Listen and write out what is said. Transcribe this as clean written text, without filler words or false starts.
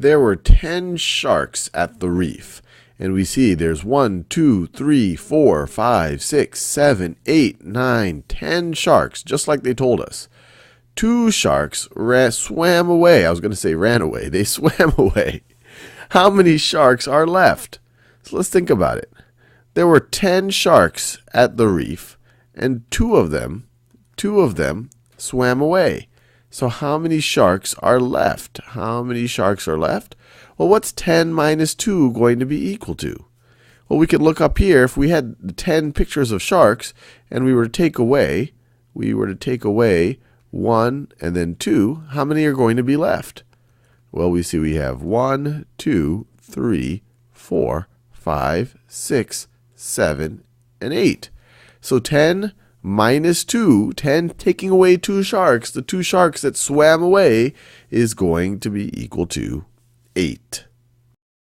there were 10 sharks at the reef. And we see there's 1, 2, 3, 4, 5, 6, 7, 8, 9, 10 sharks, just like they told us. 2 sharks swam away. I was going to say ran away. They swam away. How many sharks are left? So let's think about it. There were 10 sharks at the reef, and two of them swam away. So how many sharks are left? How many sharks are left? Well, what's 10 minus 2 going to be equal to? Well, we could look up here. If we had 10 pictures of sharks and we were to take away 1 and then 2, how many are going to be left? Well, we see we have 1, 2, 3, 4, 5, 6, 7, and 8. So 10 minus 2, 10 taking away 2 sharks, the 2 sharks that swam away is going to be equal to 8.